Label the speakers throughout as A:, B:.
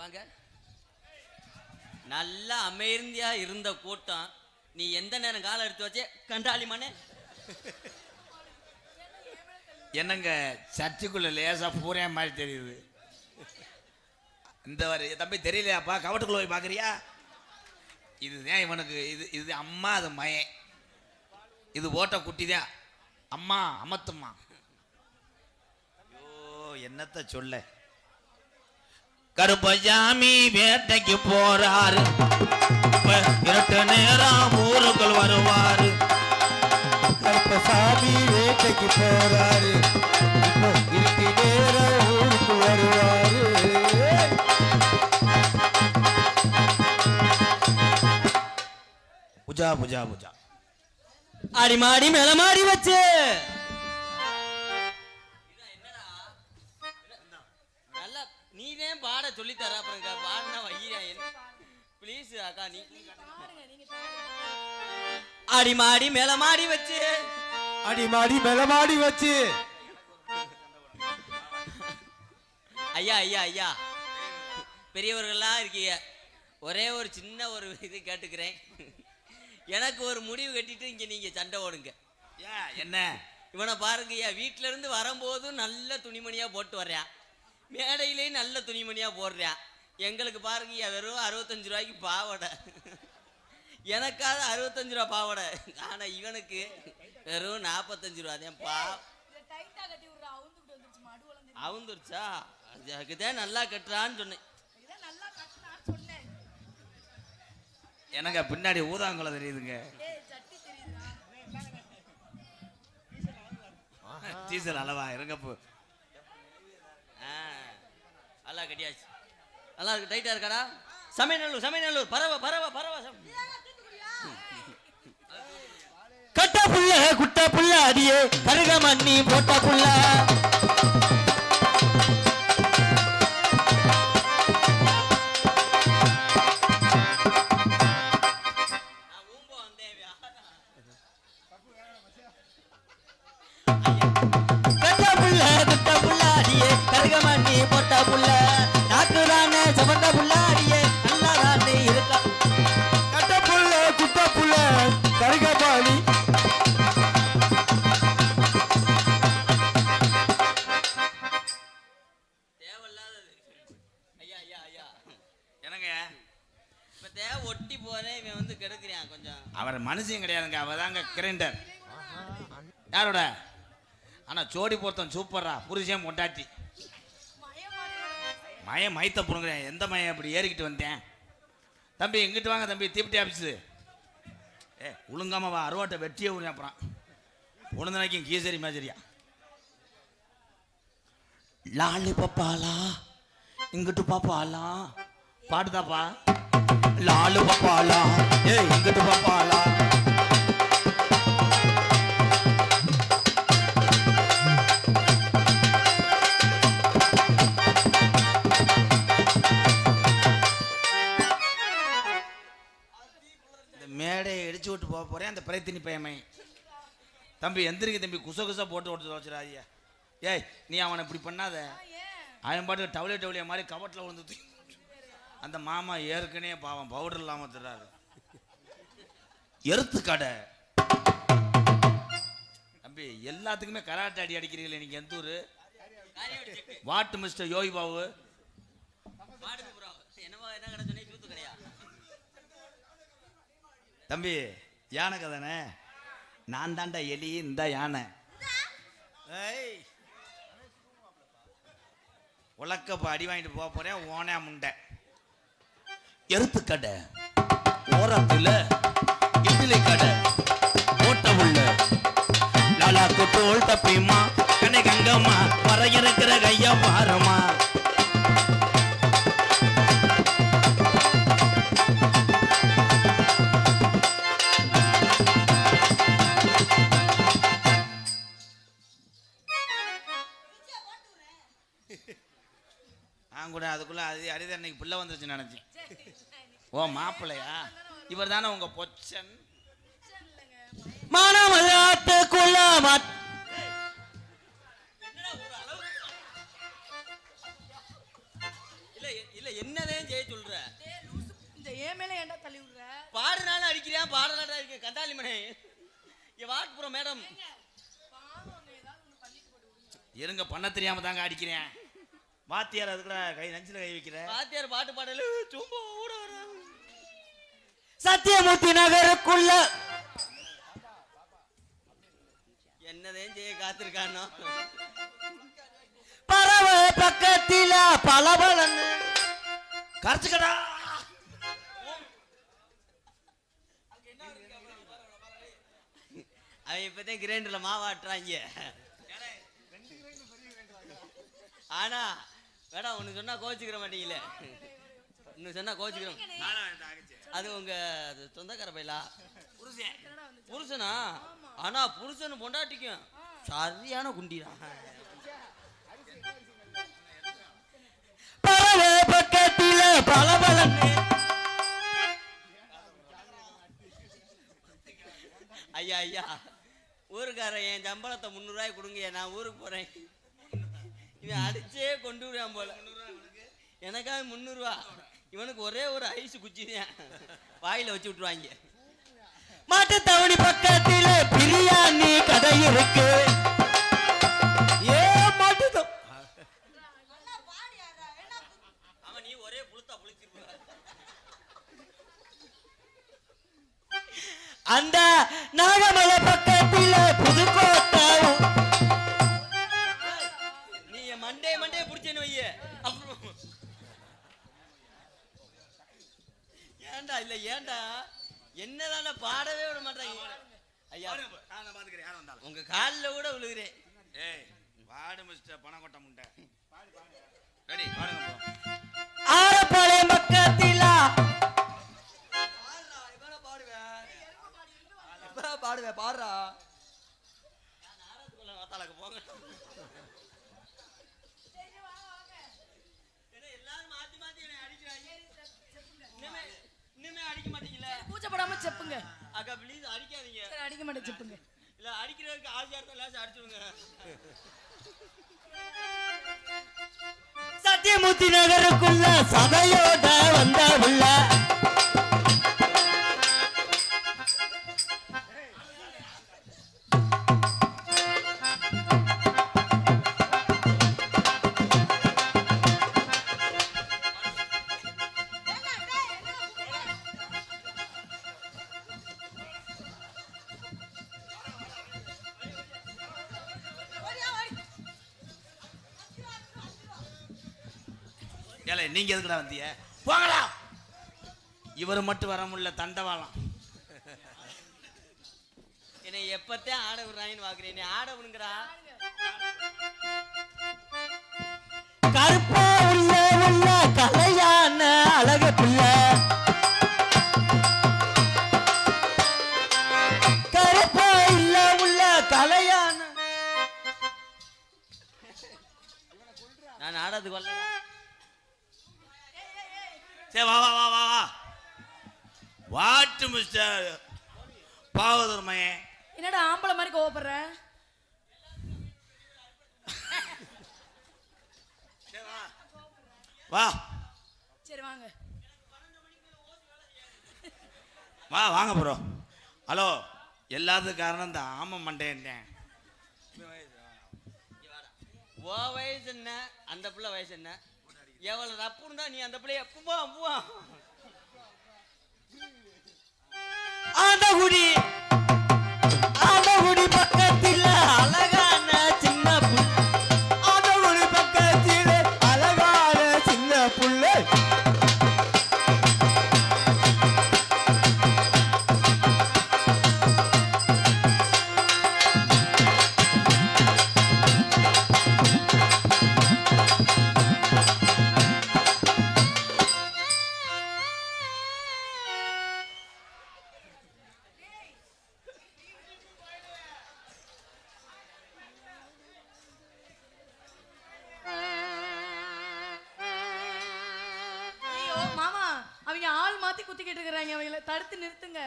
A: வாங்க. நல்லா அமைதியா இருந்த கூட்டம் நீ எந்த நேரம் காலம் எடுத்து வச்சே கண்டாளி மனே.
B: என்னங்க சர்ச்சுக்குள்ள லேசா பூரே மாதிரி தெரியுது. இந்த தம்பி தெரியலையாப்பா, கவட்டுக்குள்ள போய் பாக்குறியா? இதுதான் இவனுக்கு. இது அம்மா, அது மயன். இது ஓட்ட குட்டிதான். அம்மா அமத்தும்மா. ஐயோ என்னத்த சொல்ல. கருப்பசாமி வேட்டைக்கு போறாரு, இரட்டு நேரம் ஊருக்குள் வருவாரு.
C: கருப்பசாமி வேட்டைக்கு போறாரு, இரட்டு நேரம் ஊருக்குள் வருவாரு.
B: புஜா புஜா புஜா
A: ஆடி மாடி மேல மாடி வச்சு நல்லா நீதான் பாட சொல்லி தர. அப்புறம் பாடினா வையா ப்ளீஸ் அக்கா. நீ ஆடி மாடி மேல மாடி வச்சு,
C: அடி மாடி மேல மாடி வச்சு.
A: ஐயா ஐயா ஐயா பெரியவர்கள்லாம் இருக்கீங்க, ஒரே ஒரு சின்ன ஒரு இது கேட்டுக்கிறேன். எனக்கு ஒரு முடிவு கட்டிட்டு இங்க நீங்க சண்டை ஓடுங்க.
B: என்ன
A: இவனை பாருங்கய்யா, வீட்டுல இருந்து வரும்போதும் நல்ல துணிமணியா போட்டு வர்றான், மேடையிலேயும் நல்ல துணிமணியா போடுறான். எங்களுக்கு பாருங்கய்யா வெறும் 65 ரூபாய்க்கு பாவடை. எனக்காவது 65 ரூபா பாவடை, ஆனா இவனுக்கு வெறும் 45 ரூபா தான். அவுந்துருச்சா? அதுக்குதான் நல்லா கட்டுறான்னு சொன்னேன்.
B: எனக்கு பின்னாடி ஊதாங்குளம் தெரியுதுங்க. டீசல் அளவா இருங்கப்போ.
A: நல்லா கட்டியாச்சு. நல்லா இருக்கு. டைட்டா இருக்காடா. சமையநல்லூர் சமையநல்லூர் பரவ பரவ பரவ. கட்ட புள்ள குட்ட புள்ள அடியே கருக மண்ணி போட்ட புள்ள. ஒட்டி போறேன் இவன் வந்து கெடுக்கிறான் கொஞ்சம்.
B: அவர் மனுஷன் கிடையாதுங்க, அவதாங்க கிரைண்டர். யாரோட? ஆனா ஜோடி பொருத்தம் சூப்பரா. புருஷன் பொண்டாட்டி மயம் மைத்த புடுங்குறேன். எந்த மயம் அப்படி ஏறிக்கிட்டு வந்தேன். தம்பி எங்கிட்டு வாங்க தம்பி, தீப்டி ஆஃபீஸு. ஒழுங்காம வா, அருவாட்டை வெட்டியே விடுறேன். அப்புறம் உணர்ந்து நினைக்கும் கீசரி மேஜரியா. லாலி பப்பாலா இங்கிட்டு பாப்பாலா பாடுதாப்பா. லாலு பப்பாலா இங்கிட்டு பாப்பாலா. மேடையை இடிச்சு விட்டு போக போறேன் அந்த பிரயத்தினி பயமை. தம்பி எந்திரிக்க தம்பி, குச குசா போட்டு ஓட்டு வச்சுறாதியா. ஏய் நீ அவனை இப்படி பண்ணாத. அவன் பாட்டு டவுலியா மாதிரி கவட்டில் விழுந்து. அந்த மாமா ஏற்கனவே பாவம் பவுடர் இல்லாம தர்றாரு. எருத்து கடை தம்பி எல்லாத்துக்குமே கராட்டை அடி அடிக்கிறீங்களே நீங்க. எந்த ஊரு? வாட்டு மிஸ்டர் யோகி பாபு. தம்பி யானை கதானே, நான் தாண்டா எலி, இந்த யானை. உலக்கப்ப அடி வாங்கிட்டு போக போறேன். ஓனே முண்டை எருத்து கடை ஓரத்துல இட்லி கடை ஓட்ட உள்ள லாலா கொட்டோல் தப்பிமா கண்ணை கங்கம்மா வர இருக்கிற கையா பாரமா. நான் கூட அதுக்குள்ள அரிதா இன்னைக்கு பிள்ளை வந்துருச்சுன்னு நினைச்சேன். ஓ மாப்பிள்ளையா? இவர் தானே உங்க பொச்சன்?
A: மானமல்லாத்துக்குள்ள இல்ல இல்ல என்னதான் செய்ய சொல்ற?
D: டேய் லூசு, இந்த ஏன் மேல ஏன்டா தள்ளி விடுற?
A: பாடுனாலும் அடிக்கிறேன், பாடலாட்டா இருக்க கண்டாளி மனே. இங்க வாட்புறம் மேடம்.
D: பாவம் ஏதாவது ஒன்னு பண்ணிட்டு போடு விடுங்க.
B: இருங்க, பண்ண தெரியாம தாங்க அடிக்கிறேன். வாத்தியார் அதுக்குள்ள கை நெஞ்சில கை வைக்கிற.
A: வாத்தியார் பாட்டு பாடல சும்மா ஓட வர.
C: சத்தியமூர்த்தி நகருக்குள்ள
A: என்னதான் செய்ய காத்திருக்கானோ.
C: பறவை பக்கத்தில பலபலன்னு
B: கரைச்சுக்கடா.
A: அவன் இப்பதான் கிரைண்டர்ல மாவாட்டுறாங்க. ஆனா வேடா ஒன்னு சொன்னா கோச்சுக்கிற மாட்டீங்களே. இன்னும் சொன்னா கோச்சுக்கிறோம். அது உங்க சொந்தக்கார பையலா? புருஷனா? ஆனா புருஷன் பொண்டாட்டிக்கும் சரியான குண்டிதான்.
C: பறவை பக்கத்தில பலபலன்னு.
A: ஐயா ஐயா, ஊருக்காரன் என் சம்பளத்தை 300 ரூபாய் கொடுங்க, நான் ஊருக்கு போறேன். இவன் அடிச்சே கொண்டு விடுவான் போல. எனக்காக 300 ரூபா, இவனுக்கு ஒரே ஒரு ஐஸ் குச்சிதான் வாயில வச்சு விட்டுருவாங்க.
C: மாட்டு தவணி பக்கத்தில பிரியாணி கடை இருக்கு. ஏ மாட்டு
A: அவன் நீ ஒரே புளுத்தா புளிச்சிருப்ப.
C: அந்த நாகமலை பக்கத்தில புதுக்கோட்டை.
A: நீ என் மண்டே புடிச்சேன்னு வைய. அப்புறம் ஏன்டா இல்ல ஏன்டா என்னதான பாடவே விட மாட்டாங்க. ஐயா உங்க காலில் கூட விழுகிறேன்.
B: ஏய் வாடு மிஸ்டர் பணக்கொட்டை முண்டை. ரெடி பாடுங்க bro.
C: ஆரப்பாளையம் பக்கத்தில
A: பாடுவேன் பாடுறா. போங்க எல்லாரும் மாத்தி மாத்தி என்னை அடிக்கிறாங்க. இன்னுமே அடிக்க மாட்டீங்களா?
D: கூச்சப்படாம செப்புங்க.
A: அக்கா ப்ளீஸ் அடிக்காதீங்க.
D: சரி அடிக்க மாட்டேன் செப்புங்க.
A: இல்ல அடிக்கிறதுக்கு ஆசையா இருந்தா லேசா அடிச்சுடுங்க.
C: சத்தியமூர்த்தி நகருக்குள்ள சபையோட வந்த உள்ள.
B: ஏலே நீங்க எதுக்குடா வந்தீங்க? போங்கடா. இவர் மட்டும் வர முடியல, தண்டவாளம்.
A: என்னை எப்பத்தான் ஆட விடுறாங்கன்னு பாக்குறேன். நீ ஆட விடுங்கடா.
C: கருப்பா உள்ள உள்ள கலையான அழகு பிள்ளை. கருப்பா இல்ல உள்ள கலையான.
A: நான் ஆடத்துக்கு வரல.
B: சரி வா வா வா வா வா. வாட்டு மிஸ்டர் பாவதூர் மகன்.
D: என்னடா ஆம்பளை மாதிரி கோவப்படுற?
B: வா
D: சரி வாங்க.
B: வா வாங்க ப்ரோ. ஹலோ, எல்லாத்துக்கும் காரணம் இந்த ஆம மண்டேன்.
A: ஓ வயசு என்ன, அந்த பிள்ளை வயசு என்ன? எவ்வளவு ரப்பு இருந்தா நீ அந்த பிள்ளைய பூவா பூவா.
C: ஆண்டகுடி ஆண்டகுடி பக்கத்தில் அழகான சின்ன புள்ள. ஆண்டகுடி பக்கத்தில் அழகான சின்ன புள்ள.
D: ஐயோ மாமா, அவங்க ஆள் மாத்தி குத்திக்கிட்டு இருக்காங்க. அவங்கள தடுத்து நிறுத்துங்க.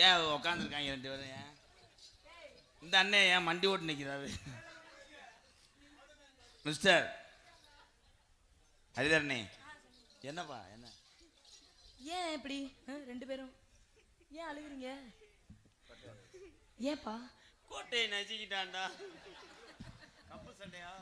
B: ஏன் உட்காந்துருக்காங்க ரெண்டு பேரும்? ஏன் இந்த அண்ணன் ஏன் மண்டி ஓட்டு நிற்கிறாரு? மிஸ்டர் ஹரிதரனே, என்னப்பா என்ன?
D: ஏன் இப்படி ரெண்டு பேரும் ஏன் அழுகுறீங்க? ஏன்பா?
A: கோட்டையை நசுக்கிட்டான்டா.
B: கப்பு சண்டையா?